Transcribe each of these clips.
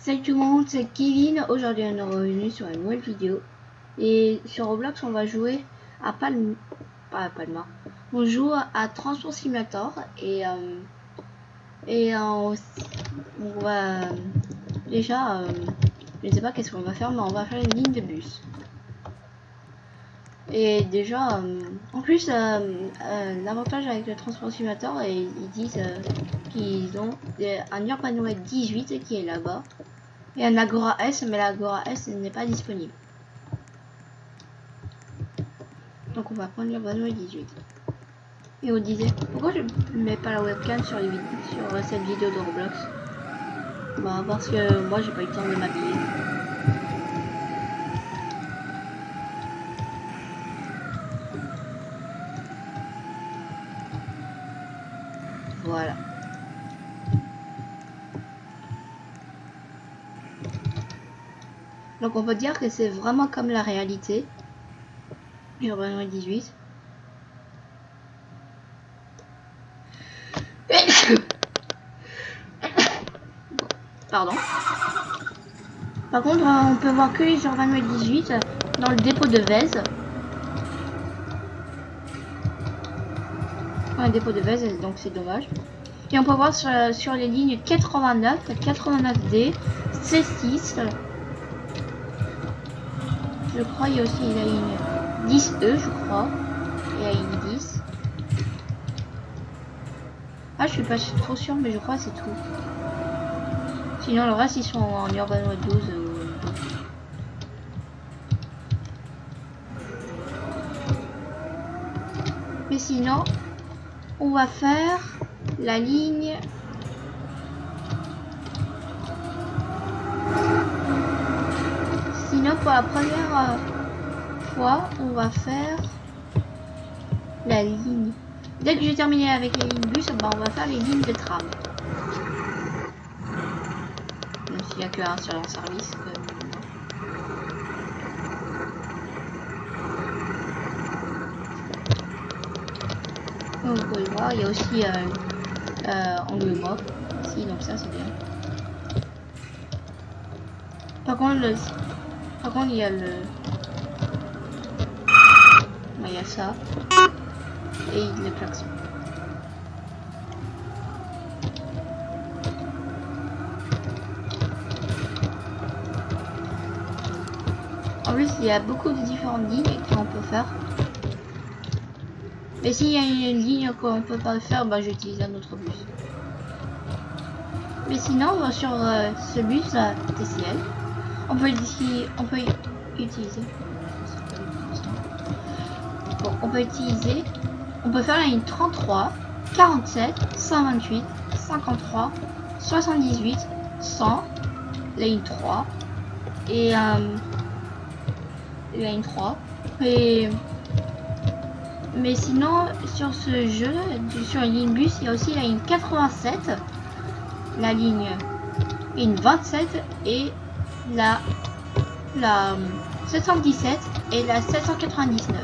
Salut tout le monde, c'est Kevin. Aujourd'hui on est revenu sur une nouvelle vidéo. Et sur Roblox on va jouer à Palma. On joue à Transport Simulator et on va déjà je ne sais pas qu'est-ce qu'on va faire, mais on va faire une ligne de bus. Et déjà en plus l'avantage avec le Transport Simulator, et ils disent qu'ils ont un Urbanoid 18 qui est là-bas. Et un Agora S, mais l'Agora S n'est pas disponible. Donc on va prendre l'Urbanoid 18. Et on disait, pourquoi je mets pas la webcam sur cette vidéo de Roblox? Bah parce que moi j'ai pas eu le temps de m'habiller. Voilà. Donc on peut dire que c'est vraiment comme la réalité. Urbanoid 18. Pardon. Par contre, on peut voir que les Urbanoid 18 dans le dépôt de Vez. Un dépôt de Vez, donc c'est dommage. Et on peut voir sur les lignes 89, 89D, C6. Je crois il y a aussi la ligne 10E, je crois. Et la ligne 10. Ah, je suis pas trop sûr, mais je crois que c'est tout. Sinon, le reste, ils sont en Urbanoid 12. Mais sinon, on va faire la ligne... Sinon, pour la première fois, on va faire la ligne... Dès que j'ai terminé avec les lignes bus, bah, on va faire les lignes de tram. Même s'il n'y a que un seul en service. Comme vous pouvez voir, il y a aussi angle mort ici, donc ça c'est bien. Par contre, il y a le... Bah, il y a ça. Et le klaxon. En plus, il y a beaucoup de différentes lignes qu'on peut faire. Mais s'il y a une ligne qu'on peut pas faire, bah j'utilise un autre bus. Mais sinon, sur ce bus TCL, on peut utiliser. Bon, on peut faire la ligne 33, 47, 128, 53, 78, 100, la ligne 3 et la ligne 3. Mais sinon, sur ce jeu, sur la ligne bus, il y a aussi la ligne 87, la ligne 27 et la 717 et la 799.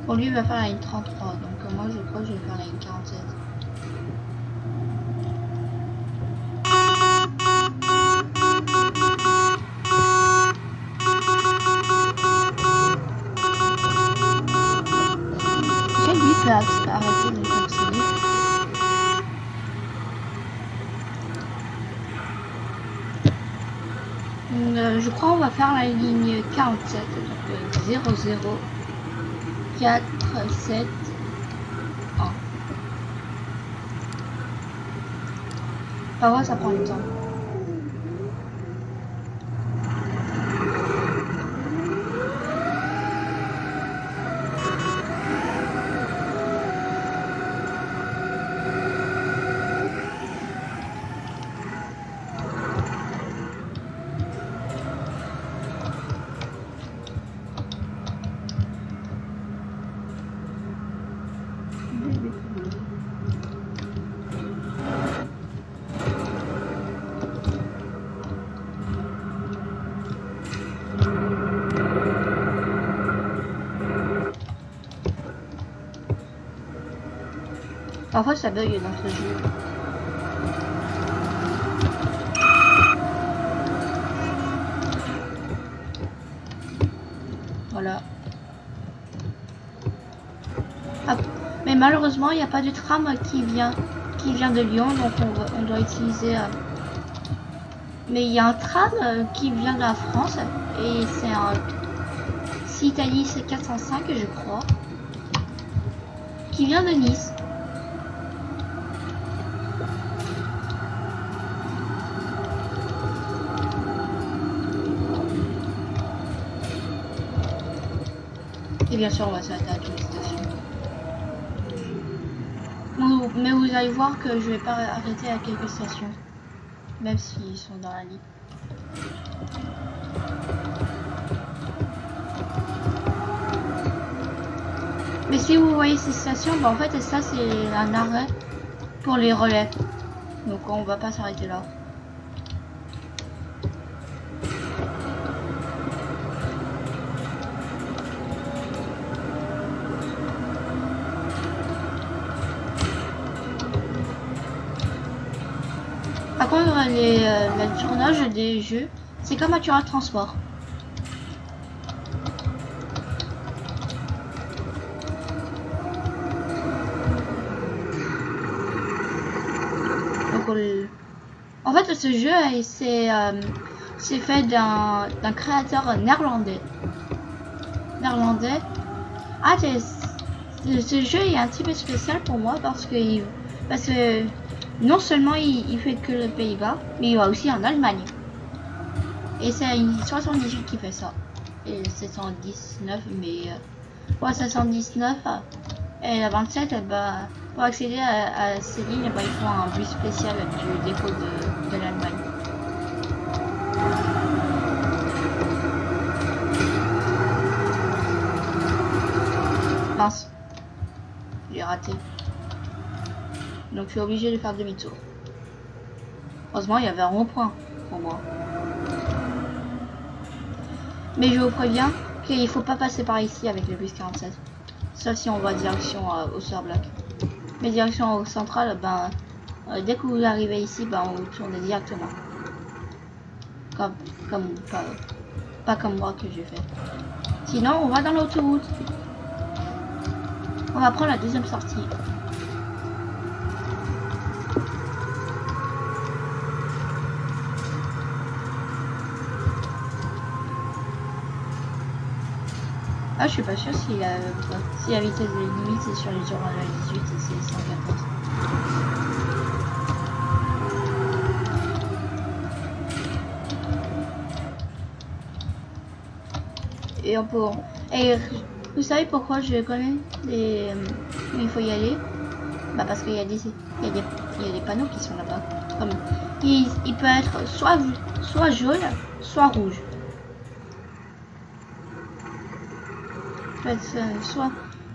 Pour lui, il va faire la ligne 33, donc moi je crois que je vais faire la ligne 47. Quel lui peut arrêter de klaxonner? Je crois qu'on va faire la ligne 47, donc 00 4 7 1. Parfois ça prend le temps. Parfois ça bug dans ce jeu. Voilà. Ah, mais malheureusement il n'y a pas de tram qui vient de Lyon, donc on doit utiliser... Mais il y a un tram qui vient de la France et c'est un Citalis 405 je crois, qui vient de Nice. Et bien sûr on va s'arrêter à toutes les stations. Mais vous allez voir que je vais pas arrêter à quelques stations, même s'ils sont dans la ligne. Mais si vous voyez ces stations, bah en fait ça c'est un arrêt pour les relais. Donc on va pas s'arrêter là. Par contre le tournage des jeux, c'est comme un Turin Transport. En fait, ce jeu c'est fait d'un créateur néerlandais. Ah, ce jeu est un petit peu spécial pour moi parce que non seulement il fait que le Pays-Bas, mais il va aussi en Allemagne. Et c'est une 78 qui fait ça. Et 719, mais pour 719 et la 27, pour accéder à ces lignes, il faut un bus spécial du dépôt de l'Allemagne. Mince, j'ai raté. Donc je suis obligé de faire demi-tour. Heureusement, il y avait un rond-point pour moi. Mais je vous préviens qu'il ne faut pas passer par ici avec le bus 47. Sauf si on va direction au Surblock. Mais direction au central, dès que vous arrivez ici, on vous tourne directement. Pas comme moi que j'ai fait. Sinon, on va dans l'autoroute. On va prendre la deuxième sortie. Ah, je suis pas sûre si la vitesse de limite c'est sur les jours 18 et c'est 114. Et on peut... Et vous savez pourquoi je connais où il faut y aller? Parce qu'il y a des panneaux qui sont là-bas. Il peut être soit jaune, soit rouge.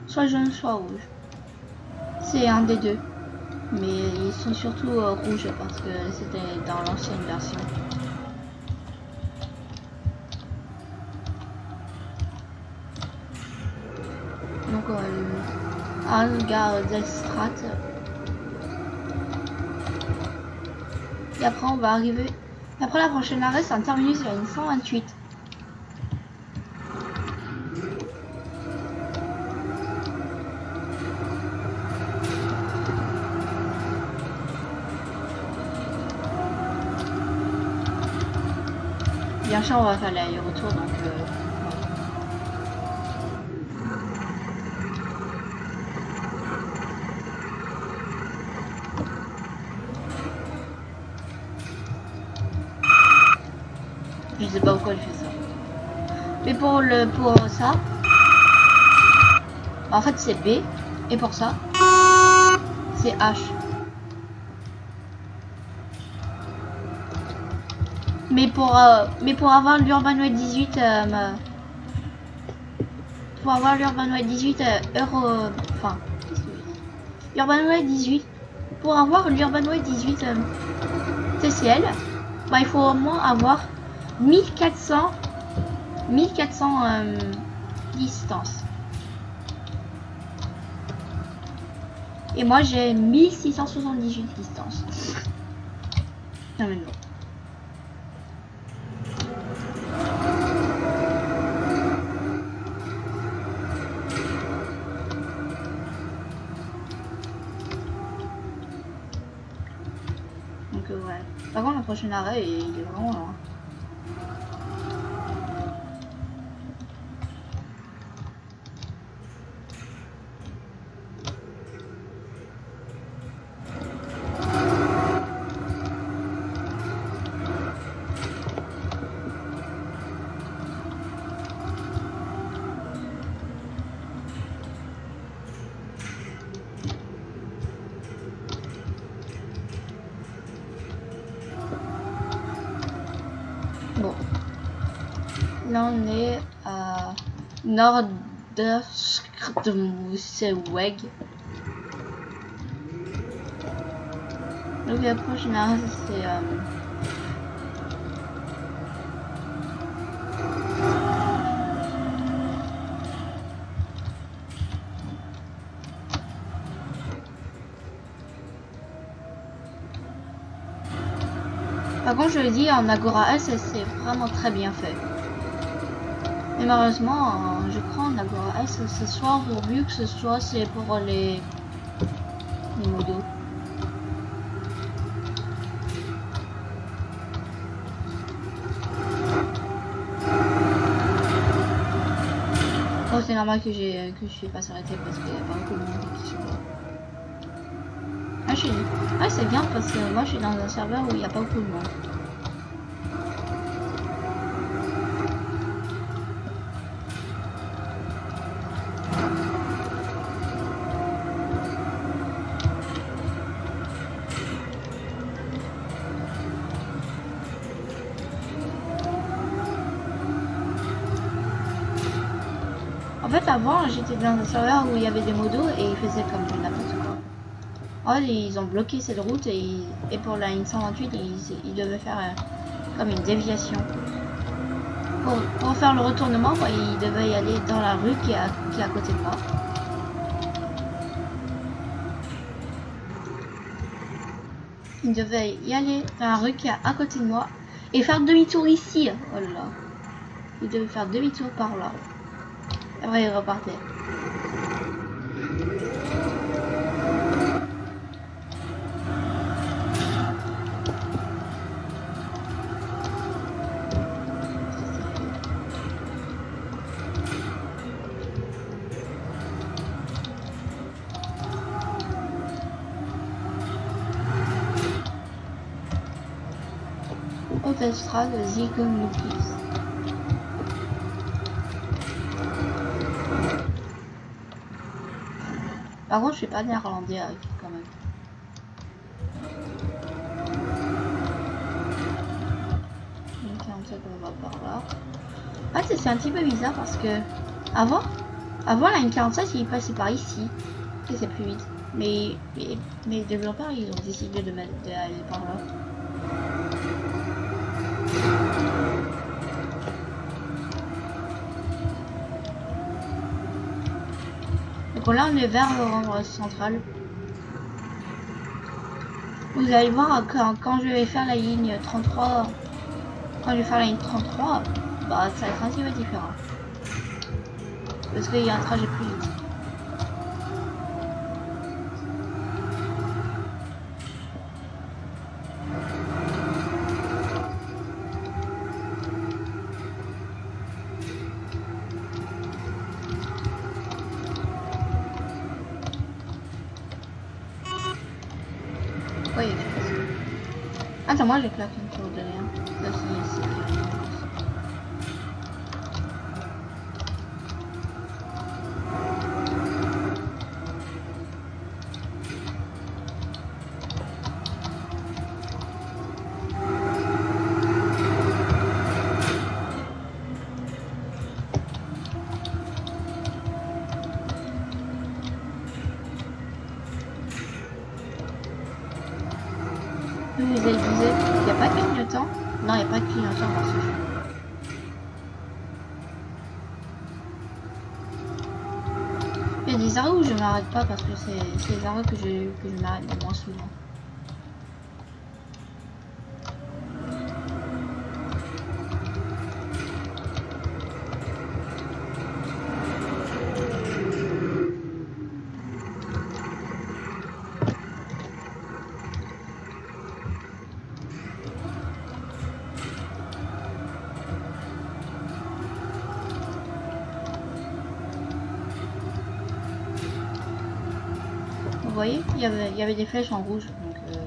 Soit jaune, soit rouge. C'est un des deux. Mais ils sont surtout rouges parce que c'était dans l'ancienne version. Donc à gare d'Elstrat. Et après on va arriver. Après la prochaine arrêt c'est un terminus à une 128. Bien sûr on va faire l'aller-retour donc je sais pas pourquoi je fais ça. Mais pour ça, en fait c'est B et pour ça c'est H. Mais pour avoir l'Urbanoise 18 pour avoir l'Urbanoise 18 enfin Urbanoise 18 pour avoir l'Urbanoise 18 TCL, il faut au moins avoir 1400 distance. Et moi j'ai 1678 distance. Non mais non. Donc ouais. Par contre le prochain arrêt il est vraiment loin. Bon. Là on est à Nordöst de Mouseweg. Donc la prochaine arrêt c'est par contre, je le dis, en Agora S, c'est vraiment très bien fait. Mais malheureusement, je crois en Agora S, ce soit pourvu que ce soit c'est pour les modos. Oh, c'est normal que je suis pas arrêté parce qu'il y a pas beaucoup de monde qui sont là. Ah, c'est bien parce que moi je suis dans un serveur où il n'y a pas beaucoup de monde. En fait, avant, j'étais dans un serveur où il y avait des modos et ils faisaient comme n'importe quoi. Oh, ils ont bloqué cette route et pour la ligne 128, ils devaient faire comme une déviation. Pour faire le retournement, quoi, ils devaient y aller dans la rue qui est à côté de moi. Ils devaient y aller dans la rue qui est à côté de moi et faire demi-tour ici. Oh là là. Ils devaient faire demi-tour par là. Après, ils repartaient. Autostrade Ziegenlukis. Par contre, je suis pas néerlandais quand même. Donc, en fait, on va par là. Ah, c'est un petit peu bizarre parce que avant la N47, il passait par ici et c'est plus vite. Mais les développeurs, ils ont décidé d'aller par là. Donc là on est vers l'Orange central. Vous allez voir quand je vais faire la ligne 33, bah ça va être un petit peu différent. Parce qu'il y a un trajet plus vite. Oui, attends, moi j'ai claqué une tour de rien. Là, c'est ici. Vous avez dit, il n'y a pas de clignotant? Non, il n'y a pas de clignotant dans ce jeu. Je disais les arrêts où je m'arrête pas parce que c'est les arrêts que je m'arrête le moins souvent. Vous voyez, il y avait des flèches en rouge, donc ouais.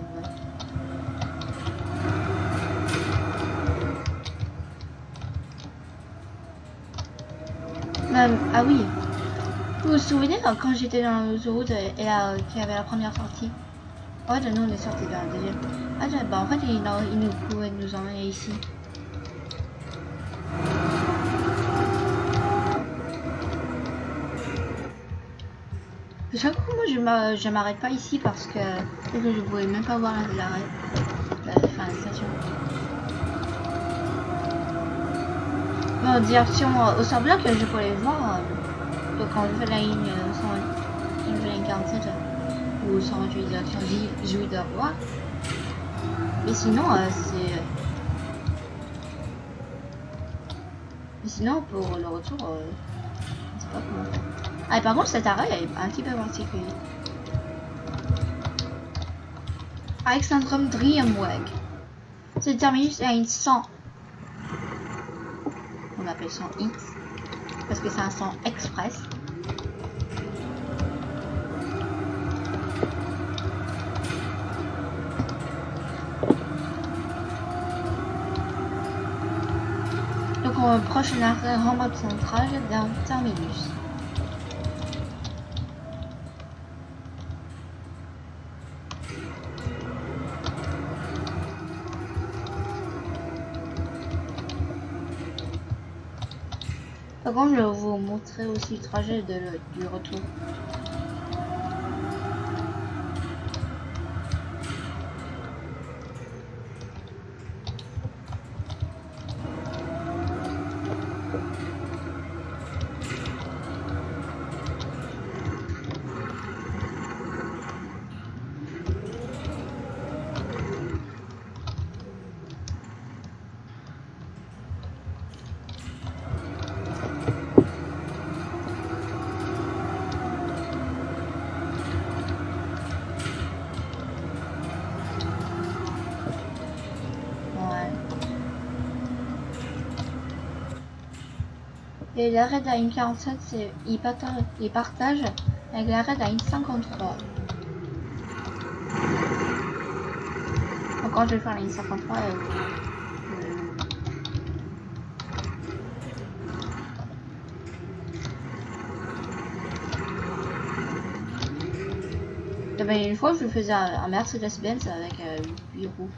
Ah oui, vous vous souvenez quand j'étais dans l'autoroute et là qu'il y avait la première sortie? En fait, nous on est sorti dans la deuxième. Ah bah en fait il nous pouvait nous emmener ici. Chaque fois moi je m'arrête pas ici parce que je pouvais même pas voir l'arrêt, la station. Mais en direction au Sort-Bloc, je peux les voir quand je fais la ligne 47 ou 128 direction 18 de roi. Mais sinon c'est... Mais sinon pour le retour, je sais pas comment. Ah, par contre, cet arrêt est un petit peu particulier. Alexandrum Dreamweg. C'est terminus à une 100. On appelle 100X. Parce que c'est un 100 express. Donc, on prochain arrêt rampe centrale d'un terminus. Par contre, je vais vous montrer aussi le trajet du retour. Et l'arrêt à une 47, il partage avec l'arrêt à une 53. Donc quand je vais faire la ligne 53, une fois je faisais un Mercedes-Benz avec 8 roues.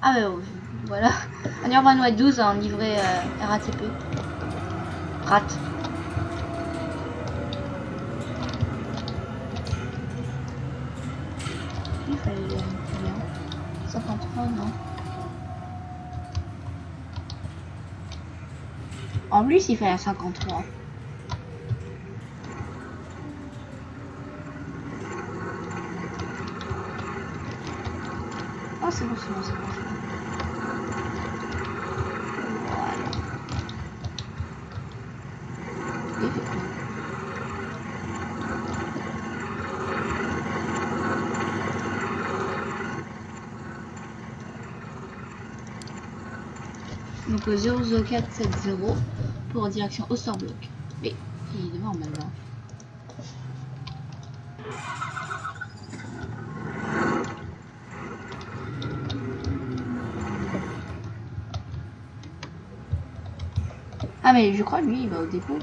Ah voilà, un Urban White 12 en livré RATP. Rate. Il fallait combien? 53, non? En plus, il fallait 53. Oh, c'est bon, c'est bon, c'est bon. Donc 00470 pour direction au Sort-Bloc. Mais il est devant maintenant. Ah mais je crois lui il va au dépôt.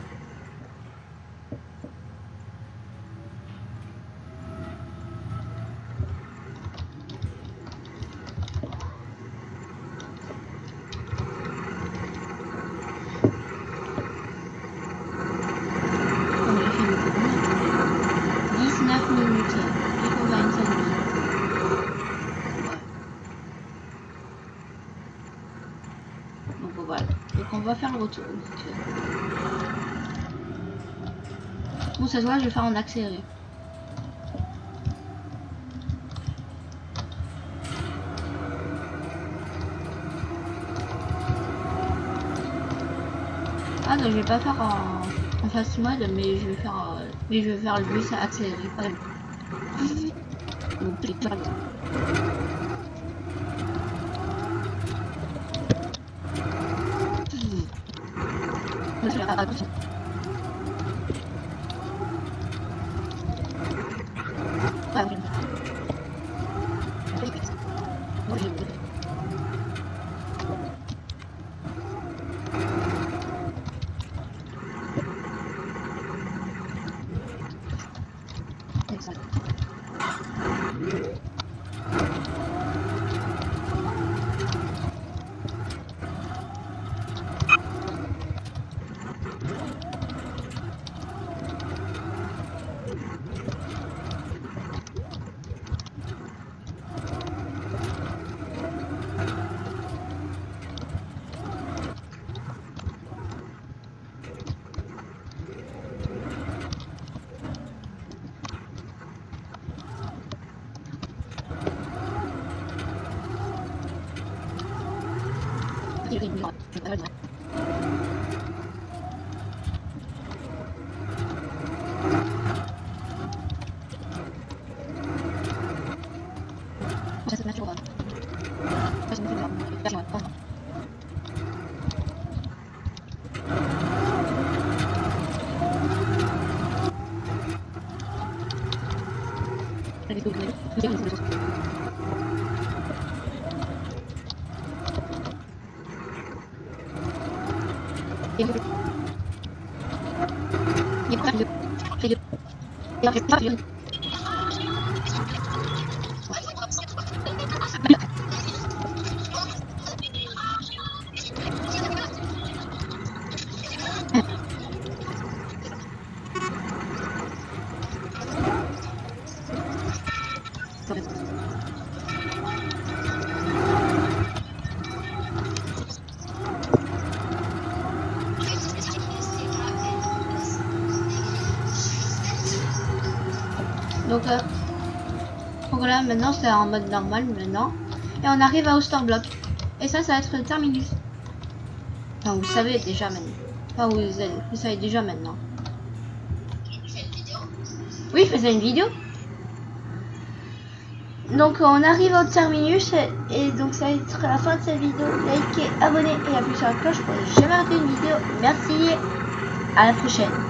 On va faire le retour. Bon, cette fois, je vais faire en accéléré. Ah non, je vais pas faire en fast mode, mais je vais faire le bus accéléré. Voilà. Donc là maintenant c'est en mode normal maintenant et on arrive à Osterblock et ça va être le terminus. Enfin vous savez déjà maintenant. Enfin vous savez déjà maintenant. Oui, je faisais une vidéo. Donc on arrive au terminus et donc ça va être la fin de cette vidéo. Likez, abonnez et appuyez sur la cloche pour ne jamais rater une vidéo. Merci, à la prochaine.